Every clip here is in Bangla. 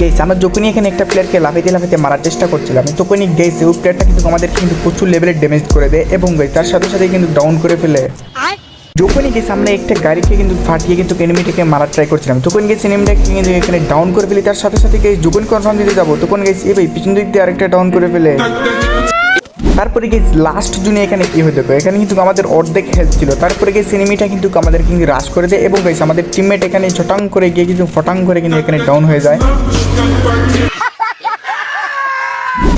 গাইস আমরা যখনই এখানে একটা প্লেয়ারকে লাফাইতে মারার চেষ্টা করছিলাম তখনই গাইস ওই প্লেয়ারটা কিন্তু আমাদের কিন্তু প্রচুর লেভেলের ড্যামেজ করে দেয় এবং গাইস তার সাথে সাথে কিন্তু ডাউন করে ফেলে। যখনই গেছে আমরা একটা গাড়িকে কিন্তু ফাটিয়ে কিন্তু এনিমিটাকে মারার ট্রাই করছিলাম তখন গেছে এনিমিটাকে কিন্তু এখানে ডাউন করে ফেলি। তার সাথে সাথে গেছে যখন কনফার্ম দিতে যাবো তখন গেছে ভাই পিছন দিক দিয়ে আরেকটা ডাউন করে ফেলে। তারপরে গেছে লাস্ট জুনে এখানে কি হয়ে দেখো এখানে কিন্তু আমাদের অর্ধেক হেলথ ছিল। তারপরে গেছে এনিমিটা কিন্তু আমাদের কিন্তু রাশ করে দেয় এবং গেছে আমাদের টিমমেট এখানে ছটাং করে গিয়ে কিন্তু ফটাং করে কিন্তু এখানে ডাউন হয়ে যায়।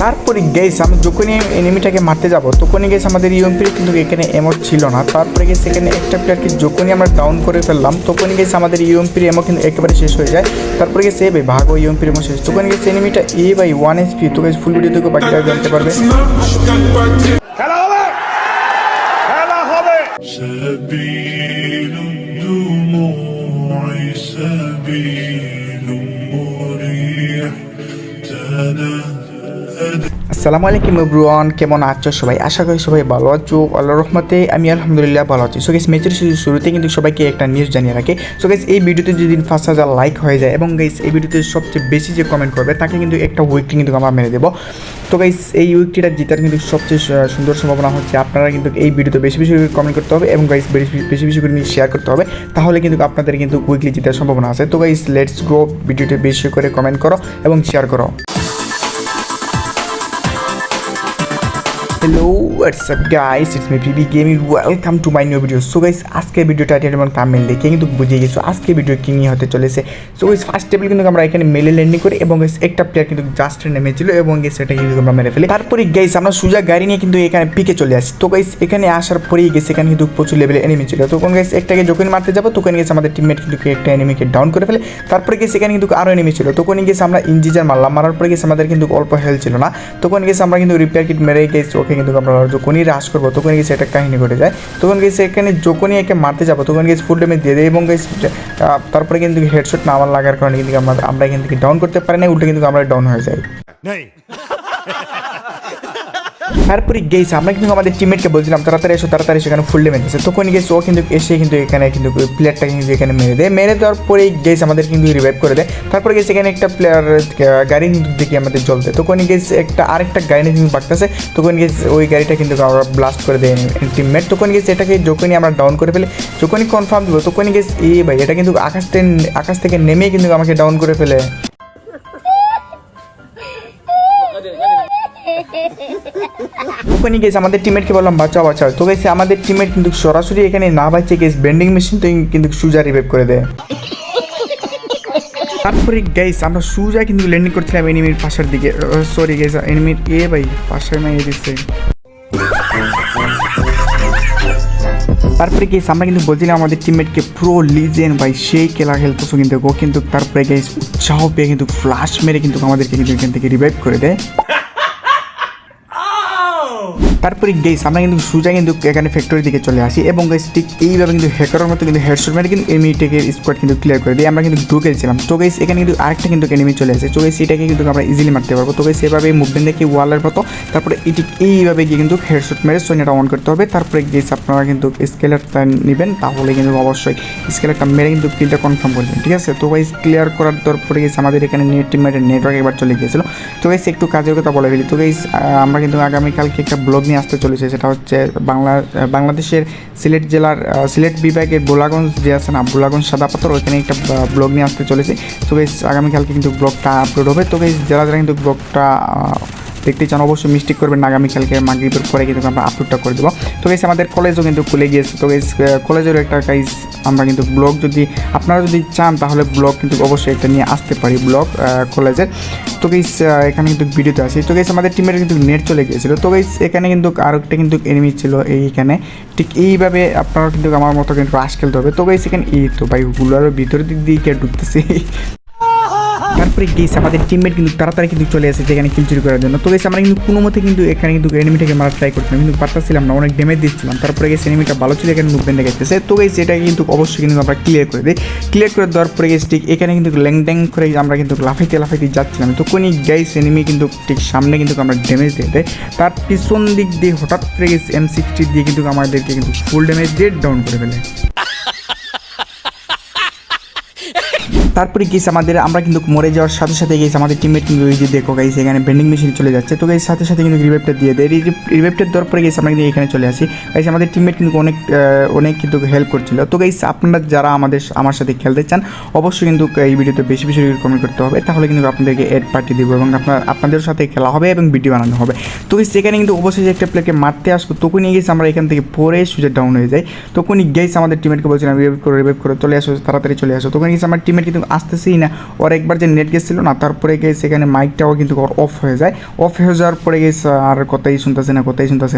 তারপরে গেস আমরা যখনই এনিমিটাকে মারতে যাব তখনই গেছে আমাদের ইউএমপির কিন্তু এখানে এমো ছিল না। তারপরে গেছে এখানে একটা প্লেয়ারকে যখনই আমরা ডাউন করে ফেললাম তখনই গেছে আমাদের ইউএমপির এমো কিন্তু একেবারে শেষ হয়ে যায়। তারপরে গেছে ভাই ভাগো ইউএমপির এমো শেষ তখন গেছে এনিমিটা ভাই 1 HP তো গেছে ফুল ভিডিও থেকে বাকিটা জানতে পারবে। আসসালামু আলাইকুম এভরিওয়ান, কেমন আছো সবাই? আশা করি সবাই ভালো আছো। আল্লাহর রহমতে আমি আলহামদুলিল্লাহ ভালো আছি। সো গাইস ম্যাচের শুরুতে কিন্তু সবাইকে একটা নিউজ জানিয়ে রাখি। সো গাইস এই ভিডিওতে যদি 5000 লাইক হয়ে যায় এবং গাইস এই ভিডিওতে সবচেয়ে বেশি যে কমেন্ট করবে তাকে কিন্তু একটা উইকটি কিন্তু আমরা মেরে দেবো। তো গাইস এই উইকটিটা জেতার কিন্তু সবচেয়ে সুন্দর সম্ভাবনা হচ্ছে আপনারা কিন্তু এই ভিডিওতে বেশি বেশি কমেন্ট করতে হবে এবং গাইস বেশি বেশি করে শেয়ার করতে হবে, তাহলে কিন্তু আপনাদের কিন্তু উইকলি জেতার সম্ভাবনা আছে। তো গাইস লেটস গো, ভিডিওতে বেশি করে কমেন্ট করো এবং শেয়ার করো। Hello WhatsApp guys, it's me PB gaming, welcome to my new video. So guys আজকের ভিডিও টাইটেল এবং থাম্বনেল দেখে কিন্তু বুঝিয়ে গেছো আজকে ভিডিও কি নিয়ে হতে চলেছে। সো গাইস ফার্স্ট টেবিল কিন্তু আমরা এখানে মেলে ল্যান্ডিং করি এবং গাইস একটা প্লেয়ার কিন্তু জাস্ট নেমেছিল এবং গাইস সেটা কিন্তু আমরা মেরে ফেলি। তারপরে গাইস আমরা সুজা গাড়ি নিয়ে কিন্তু এখানে পিকে চলে আসি। তো গাইস এখানে আসার পরেই গেছে এখানে কিন্তু প্রচুর লেভেলে এনিমি ছিল। তখন গাইস একটাকে যখন মারতে যাবো তখন গেছে আমাদের টিমমেট কিন্তু একটা এনিমিকে ডাউন করে ফেলে। তারপরে গেছে এখানে কিন্তু আরও এনিমি ছিল। তখনই গেছে আমরা ইঞ্জিজার মারলাম, মারার পরে গেছে আমাদের কিন্তু অল্প হেলথ ছিল না। তখন গেছে আমরা কিন্তু রিপেয়ার কিট মেরে গেছি ওকে কিন্তু আমরা যখনই রাশ করবো তখন গেছে একটা কাহিনী ঘটে যায়। তখন গেছে এখানে যখনই একে মারতে যাবো তখন গেছে ফুল ড্যামেজ দিয়ে দেয় এবং গেছে তারপরে কিন্তু হেডশট না আমার লাগার কারণে কিন্তু আমরা এখান থেকে ডাউন করতে পারি না, উল্টে কিন্তু আমরা ডাউন হয়ে যাই। তারপরে গেছে আমরা কিন্তু আমাদের টিমমেটকে বলছিলাম তাড়াতাড়ি এসো তাড়াতাড়ি, সেখানে ফুল ড্যামেজ আছে। তখন গেছে ও কিন্তু এসে কিন্তু এখানে কিন্তু প্লেয়ারটাকে কিন্তু এখানে মেরে দেয়। মেরে দেওয়ার পরেই গেছে আমাদের কিন্তু রিভাইভ করে দেয়। তারপরে গেছে এখানে একটা প্লেয়ার গাড়ি কিন্তু দেখি আমাদের জ্বলতে, তখন গেছে আরেকটা গাড়ি কিন্তু বাড়তেছে। তখন গেছে ওই গাড়িটা কিন্তু আমরা ব্লাস্ট করে দেয় টিমমেট। তখন গেছে এটাকে যখনই আমরা ডাউন করে ফেলে যখনই কনফার্ম দেবো তখনই গেছে ভাই এটা কিন্তু আকাশ থেকে নেমেই কিন্তু আমাকে ডাউন করে ফেলে। ওখানে গেছে আমাদের টিমমেটকে বললাম বাঁচাও বাঁচাও। তো গেছে আমাদের টিমমেট কিন্তু সরাসরি এখানে না বাঁচে গেছে বেন্ডিং মেশিন তো কিন্তু সুজা রিভাইভ করে দেয়। তারপরে গাইস আমরা সুজা কিন্তু ল্যান্ডিং করছিলাম এনিমির পাশের দিকে, সরি গাইস এনিমির ভাই পাশে না দিচ্ছে। তারপরে গেছে আমরা কিন্তু বলছিলাম আমাদের টিমমেটকে প্রো লিজেন্ড ভাই সেই খেলা খেলতেছো কিন্তু ও কিন্তু তারপরে গেছে উৎসাহ পেয়ে কিন্তু ফ্লাশ মেরে কিন্তু আমাদেরকে কিন্তু এখান থেকে রিভাইভ করে দেয়। তারপরে গেস আমরা কিন্তু সুজা কিন্তু এখানে ফ্যাক্টরির দিকে চলে আসি এবং গেস ঠিক এইভাবে কিন্তু হ্যাকারের মতো কিন্তু হেডশট মেরে কিন্তু এনিমিটাকে স্কোয়াড কিন্তু ক্লিয়ার করে দিই। আমরা কিন্তু ঢুকেছিলাম। তো গেস এখানে কিন্তু আরেকটা কিন্তু এনিমি চলে আসে। তো গেস এটাকে কিন্তু আমরা ইজিলি মারতে পারবো। তো গেস এভাবে মুভমেন্ট দেখি ওয়ালের মতো, তারপরে এটি এইভাবে গিয়ে কিন্তু হেডশট মেরে সৈন্যটা অন করতে হবে। তারপরে গেস আপনারা কিন্তু স্কেলারটা নেবেন, তাহলে কিন্তু অবশ্যই স্কেলারটা মেরে কিন্তু কিলটা কনফার্ম করবেন, ঠিক আছে? তো গেস ক্লিয়ার করার পরে গেছে আমাদের এখানে টিমমেটের নেটওয়ার্ক একবার চলে গিয়েছিল। তো গেস একটু কাজের কথা বলে ফেলি। তো গেস আমরা কিন্তু আগামীকালকে একটা ব্লগ নিয়ে আসতে চলেছে, সেটা হচ্ছে বাংলাদেশের সিলেট জেলার সিলেট বিভাগের বোলাগঞ্জ যে আছে না, বোলাগঞ্জ সাদা পাথর, ওইখানে একটা ব্লগ নিয়ে আসতে চলেছে। তো গাইস আগামীকালকে কিন্তু ব্লগটা আপলোড হবে। তো গাইস যারা কিন্তু ব্লগটা দেখতে চান অবশ্যই মিস্টেক করবেন না, আগামীকালকে মাগরিবের পরে কিন্তু আমরা আপলোডটা করে দেবো। তো গাইস আমাদের কলেজও কিন্তু খুলে গিয়েছে। তো গাইস কলেজেরও একটা গাইস আমরা কিন্তু ব্লগ যদি আপনারা যদি চান তাহলে ব্লগ কিন্তু অবশ্যই একটা নিয়ে আসতে পারি ব্লগ কলেজের। তো গাইস এখানে কিন্তু ভিডিওতে আসি। তো গাইস আমাদের টিমের কিন্তু নেট চলে গিয়েছিলো। তো গাইস এখানে কিন্তু আরেকটা কিন্তু এনিমি ছিল এইখানে, ঠিক এইভাবে আপনারা কিন্তু আমার মতো কিন্তু রাশ খেলতে হবে। তো গাইস এখানে এই তো ভাই হুলারের ভিতরের দিক দিয়ে কে ঢুকতেছে। তারপরে গেছে আমাদের টিমমেট কিন্তু তাড়াতাড়ি কিন্তু চলে আসে যেখানে কিল চুরি করার জন্য। তো গেছে আমরা কিন্তু কোনো মতে কিন্তু এখানে কিন্তু এনিমিটাকে মারা ট্রাই করছিলাম কিন্তু পারতেছিলাম না, অনেক ড্যামেজ দিচ্ছিলাম। তারপরে গেছে এনিমিটা ভালো ছিল, এখানে মুভমেন্ট দেখাইতেছে। তো গেছে এটা কিন্তু অবশ্যই কিন্তু আমরা ক্লিয়ার করে দিই। ক্লিয়ার করে দেওয়ার পরে গেছে ঠিক এখানে কিন্তু ল্যাংড্যাং করে আমরা কিন্তু লাফাইতে যাচ্ছিলাম। তো কোন গাইস এনিমি কিন্তু ঠিক সামনে কিন্তু আমরা ড্যামেজ দিয়ে দেয়, তার পিছন দিক দিয়ে হঠাৎ করে গেছে M60 দিয়ে কিন্তু আমাদেরকে কিন্তু ফুল ড্যামেজ দিয়ে ডাউন করে ফেলে। তারপরে গেছে আমরা কিন্তু মরে যাওয়ার সাথে সাথে গেছে আমাদের টিমমেট কিন্তু এই যে দেখো গাইস এখানে বেন্ডিং মেশিন চলে যাচ্ছে। তো গাইস সাথে সাথে কিন্তু রিভাইভটা দিয়ে দেয়। রিভাইভটা দেওয়ার পরে গেছে আমরা কিন্তু এখানে চলে আসি। গাইস আমাদের টিমমেট কিন্তু অনেক কিন্তু হেল্প করছিল। তো গাইস আপনারা যারা আমার সাথে খেলতে চান অবশ্যই কিন্তু এই ভিডিওতে বেশি বেশি কমেন্ট করতে হবে, তাহলে কিন্তু আপনাদেরকে এড পার্টি দেবো এবং আপনাদের সাথে খেলা হবে এবং ভিডিও বানানো হবে। তো গাইস সেখানে কিন্তু অবশ্যই একটা প্লেয়ারকে মারতে আসবো, তখনই গেছে আমরা এখান থেকে পরে সুযোগ ডাউন হয়ে যাই। তখনই গেছে আমাদের টিমমেটকে বলছিলাম রিভাইভ করে চলে আসো, তাড়াতাড়ি চলে আসো। তখন গেছে আমার টিমমেট কিন্তু আসতেছেই না, ওর একবার যে নেট গেছিলো না, তারপরে গেছে এখানে মাইকটাও কিন্তু অফ হয়ে যায়। অফ হয়ে যাওয়ার পরে গেছে আর কথাই শুনতেছে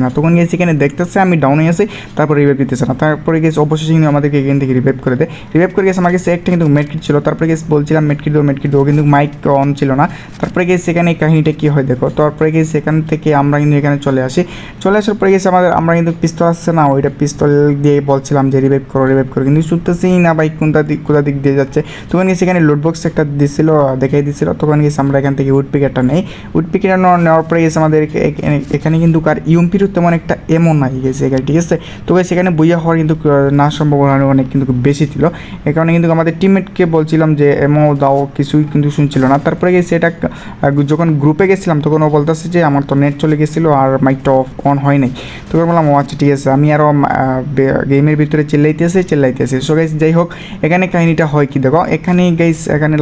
না। তখন গেছে এখানে দেখতেছে আমি ডাউন হয়ে আসি, তারপরে রিভাইভ দিতেছে না। তারপরে গেছে অবশ্যই কিন্তু আমাদেরকে এখান থেকে রিভাইভ করে দেয়। রিভাইভ করে গেছে আমার কাছে একটা কিন্তু মেডকিট ছিল। তারপরে গেছে বলছিলাম মেডকিট দেবো, কিন্তু মাইক অন ছিল না। তারপরে গেছে এখানে কাহিনীটা কী হয় দেখো। তারপরে গেছে এখান থেকে আমরা কিন্তু এখানে চলে আসার পরে গেছে আমরা কিন্তু পিস্তল আসছে না, ওইটা পিস্তল দিয়ে বলছিলাম যে রিভাইভ করো, কিন্তু শুনতেছেই না ভাই, কোথা দিক দিয়ে যাচ্ছে। তখন গেছে এখানে লোডবক্স একটা দেখাই দিছিল। তখন গেছে আমরা এখান থেকে উড পিকারটা নেই। উড পিকার নেওয়ার পরে গেছে আমাদের এখানে কিন্তু কার ইউএমপির তেমন একটা এমন নাই গেছে এখানে, ঠিক আছে। তো গেছে এখানে বইয়া হওয়ার কিন্তু না সম্ভাবনা অনেক কিন্তু বেশি ছিল। এ কারণে কিন্তু আমাদের টিমমেটকে বলছিলাম যে এমও দাও, কিছুই কিন্তু শুনছিল না। তারপরে গেছে এটা যখন গ্রুপে গেছিলাম তখন ও বলতেছে যে আমার তো নেট চলে গেছিলো আর মাইকটা অন হয় নাই। তখন বললাম ও আচ্ছা ঠিক আছে, আমি আরও গেমের ভিতরে চিল্লাইতেছে। সো গাইস যাই হোক, এখানে কাহিনীটা হয় কি দেখো, এখানে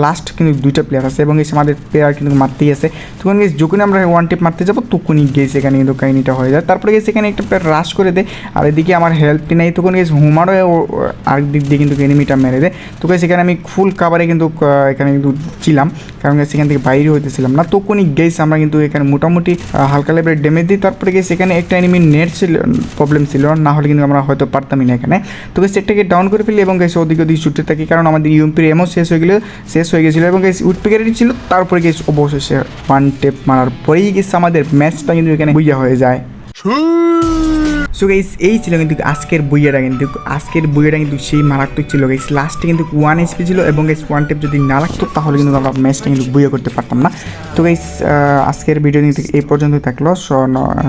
লাস্ট কিন্তু 2টা প্লেয়ার আছে এবং গেছে আমাদের প্লেয়ার কিন্তু মারতেই আছে। তখন গেছে যখন আমরা ওয়ান টেপ মারতে যাবো তখনই গেছে এখানে কিন্তু কাহিনীটা হয়ে যায়। তারপরে গেছে এখানে একটা প্লেয়ার রাশ করে দেয় আর এদিকে আমার হেল্পটি নেই। তখন গেছে হুমারও আরেক দিক দিয়ে কিন্তু এনিমিটা মেরে দেয়। তো গেছে এখানে আমি ফুল কাভারে কিন্তু এখানে কিন্তু ছিলাম, কারণ গেছে এখান থেকে বাইরে হইতেছিলাম না। তখনই গেছে আমরা কিন্তু এখানে মোটামুটি হালকা লেভেলের ড্যামেজ দিই। তারপরে গেছে এখানে একটা এনিমির নেট প্রবলেম ছিল, না হলে কিন্তু আমরা হয়তো পারতামই না এখানে। তো গেছে একটাকে ডাউন করে ফেলি এবং গেছে ওদিকে ছুটতে থাকি, কারণ আমাদের ইউএমপির এমও শেষ হয়ে গেছিলো এবং গেছে উডপিকারেরই ছিল। তারপরে গেছে অবশেষে ওয়ান টেপ মারার পরেই গেছে আমাদের ম্যাচটা কিন্তু এখানে বুইয়া হয়ে যায়। সো গাইস এই ছিল কিন্তু আজকের বইয়াটা কিন্তু সেই মারাত্মক ছিল গাইস। লাস্টে কিন্তু 1 HP ছিল এবং গাইস ওয়ান টেপ যদি না লাগতো তাহলে কিন্তু আমরা ম্যাচটা কিন্তু বইয়া করতে পারতাম না। তো গাইস আজকের ভিডিও নিয়ে এই পর্যন্ত থাকলো।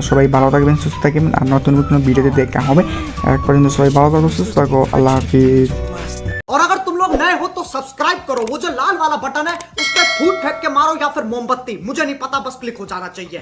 সবাই ভালো থাকবেন, সুস্থ থাকবেন, আর নতুন কোনো ভিডিওতে দেখা হবে। এক পর্যন্ত সবাই ভালো থাকো, সুস্থ থাকো, আল্লাহ হাফিজ। और अगर तुम लोग नए हो तो सब्सक्राइब करो, वो जो लाल वाला बटन है उस पर फूट फेंक के मारो या फिर मोमबत्ती, मुझे नहीं पता, बस क्लिक हो जाना चाहिए।